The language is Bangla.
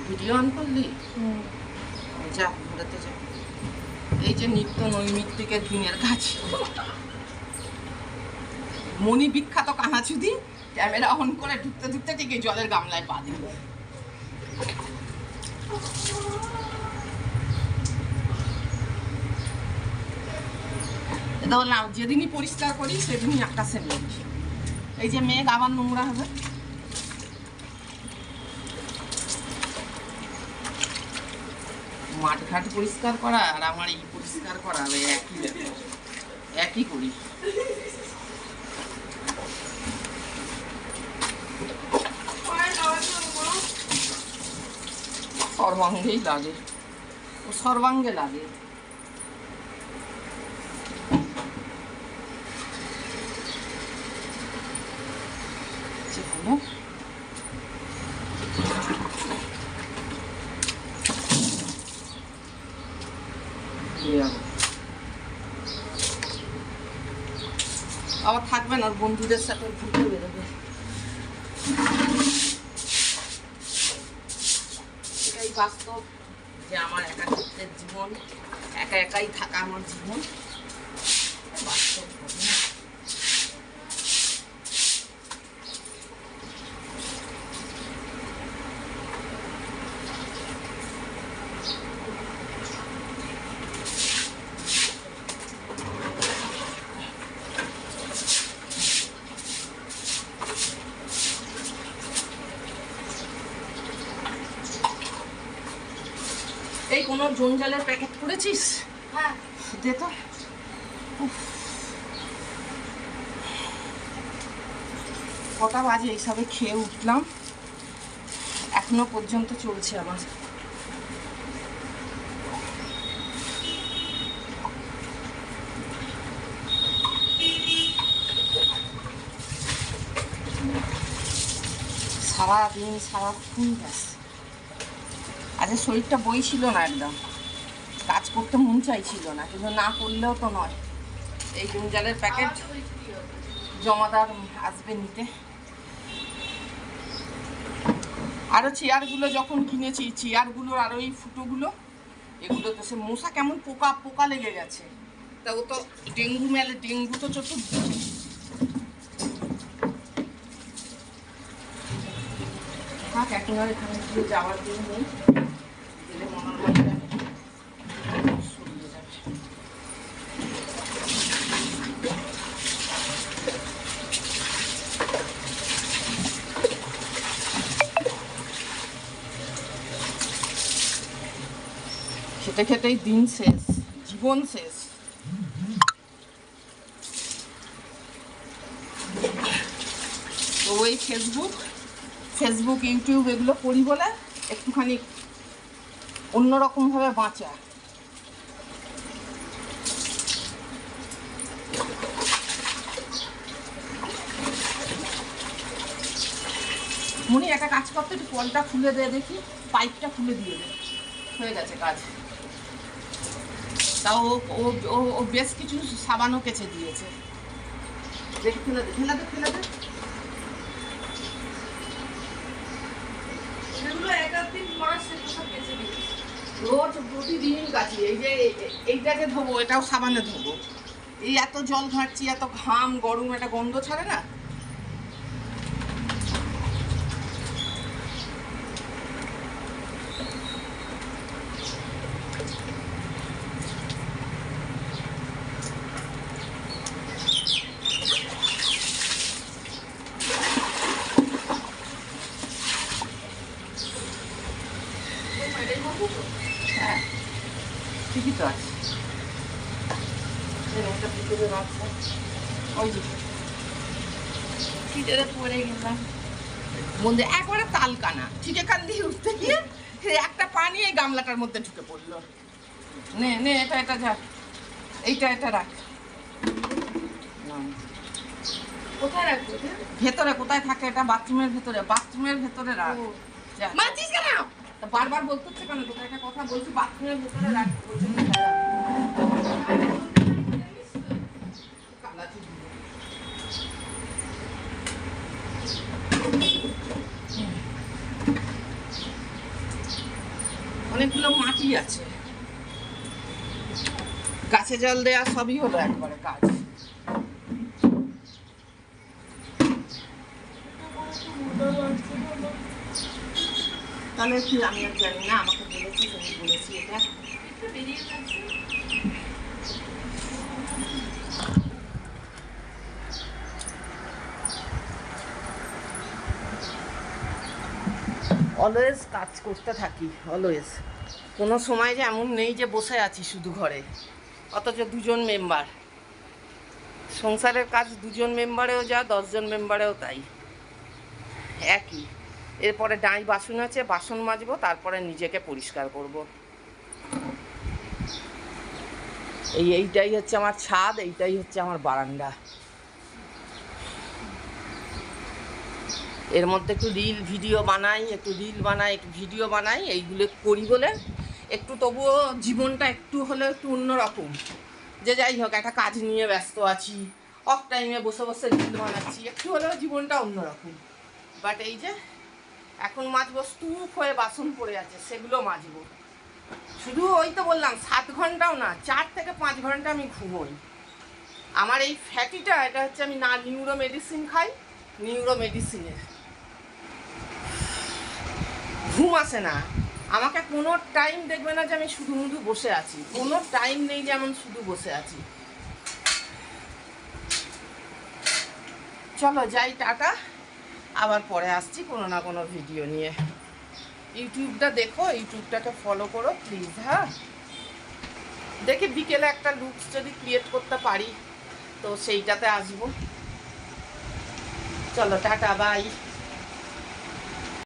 ভিডিও অন করলি? যা ঘুরাতে যা। এই যে নিত্য নৈমিত্তিকের দিনের কাজ। মনি বিখ্যাত কানাচুদি ক্যামেরা অন করে ঢুকতে ঢুকতে ঠিক এই জলের গামলায় পা দিল। এটা বললাম যেদিনই পরিষ্কার করি সেদিনই আকাশে মেঘ। এই যে মেঘ আবার নোংরা হবে। মাঠঘাট পরিষ্কার করা আর আমার এই পরিষ্কার করা একই ব্যাপার, একই করি। সর্বাঙ্গেই লাগে, ও সর্বাঙ্গে লাগে। আবার থাকবে না, বন্ধুদের সাথে ঘুরতে বেরোবে। এটাই বাস্তব যে আমার একাকিত্বের জীবন, একা একাই থাকা আমার জীবন বাস্তব ঘটনা। এই কোনো জঞ্জালের প্যাকেট করেছিস? হ্যাঁ দে তো। কটা বাজে এইসবে খেয়ে উঠলাম, এখনো পর্যন্ত চলছে আমার। সারাদিন সারাক্ষণ ব্যাস। আজ শরীরটা বই ছিল না, একদম কাজ করতে মন চাইছিল না, কিন্তু না করলেও তো নয়। এই জঞ্জালের প্যাকেট জমাদার আসবে নিতে। আরও চেয়ারগুলো যখন কিনেছি, চেয়ারগুলোর আরও এই ফুটোগুলো, এগুলো তো সে মশা কেমন পোকা পোকা লেগে গেছে। তা ও তো ডেঙ্গু মেলে, ডেঙ্গু তো চতুর্দিকে। থাক একেবারে এখানে গিয়ে যাওয়ার দিন নেই, গেলে মনের মধ্যে সরিয়ে যাবে। খেতে খেতেই দিন শেষ, জীবন শেষ। তো ওই ফেসবুক ইউটিউব এগুলো করি বলে একটুখানি অন্যরকমভাবে বাঁচা। মনি একটা কাজ করতে, একটু কলটা খুলে দে দেখি, পাইপটা খুলে দিয়ে দে, হয়ে গেছে কাজ। তাও ও বেশ কিছু সাবানও কেচে দিয়েছে। দেখি ফেলে দে, ফেলে দে, ফেলে দে। রোজ প্রতিদিন কাছি। এই যে এইটাকে ধোবো, এটাও সাবানে ধোবো। এই এত জল ঘাঁটছি, এত ঘাম, গরম, একটা গন্ধ ছাড়ে না। হ্যাঁ ঠিকই তো আছে। ওই যে ফিটারে পরে গেলাম মধ্যে একবারে তালকানা, ঠিক এখান দিয়ে উঠতে গিয়ে একটা পানি এই গামলাটার মধ্যে ঢুকে পড়লো। নে নে, এটা যা, এটা রাখ। কোথায় রাখবো? ভেতরে কোথায় থাকে এটা? বাথরুমের ভেতরে রাখ। মাছিস কেন? বারবার বলতে হচ্ছে কেন? তোকে একটা কথা বলছি, বাথরুমের ভেতরে রাখ। অনেকগুলো মাটি আছে, গাছে জল দেওয়া সবই হলো একবারে কাজ। তাহলে কি আমি আর জানি না, আমাকে বলেছি, আমি বলেছি এটা অলওয়েজ কাজ করতে থাকি, অলওয়েজ। কোনো সময় যে এমন নেই যে বসে আছি শুধু ঘরে, অথচ দুজন মেম্বার সংসারের কাজ, দুজন মেম্বারেও যা 10 জন মেম্বারেও তাই একই। এরপরে ডাঁই বাসন আছে, বাসন মাজবো, তারপরে নিজেকে পরিষ্কার করব। এইটাই হচ্ছে আমার ছাদ, এইটাই হচ্ছে আমার বারান্দা। এর মধ্যে একটু রিল ভিডিও বানাই, একটু ভিডিও বানাই, এইগুলো করি বলে একটু তবুও জীবনটা একটু হলেও একটু অন্যরকম। যে যাই হোক, একটা কাজ নিয়ে ব্যস্ত আছি, অফ টাইমে বসে বসে রিল বানাচ্ছি, একটু হলেও জীবনটা অন্যরকম। বাট এই যে এখন মাজবো, স্তূপ হয়ে বাসন পড়ে আছে, সেগুলো মাজবো। শুধু ওই তো বললাম 7 ঘন্টাও না, 4 থেকে 5 ঘন্টা আমি ঘুমোই। আমার এই ফ্যাটিটা, এটা হচ্ছে আমি না নিউরো মেডিসিন খাই, নিউরো মেডিসিনের ঘুম আসে না। আমাকে কোনো টাইম দেখবে না যে আমি শুধু বসে আছি, কোনো টাইম নেই যে আমি শুধু বসে আছি। চলো যাই, টাটা, আবার পরে আসছি কোনো না কোনো ভিডিও নিয়ে। ইউটিউবটা দেখো, ইউটিউবটাকে ফলো করো প্লিজ। হ্যাঁ, দেখি বিকেলে একটা লুকস যদি ক্রিয়েট করতে পারি তো সেইটাতে আসবো। চলো টাটা, বাই।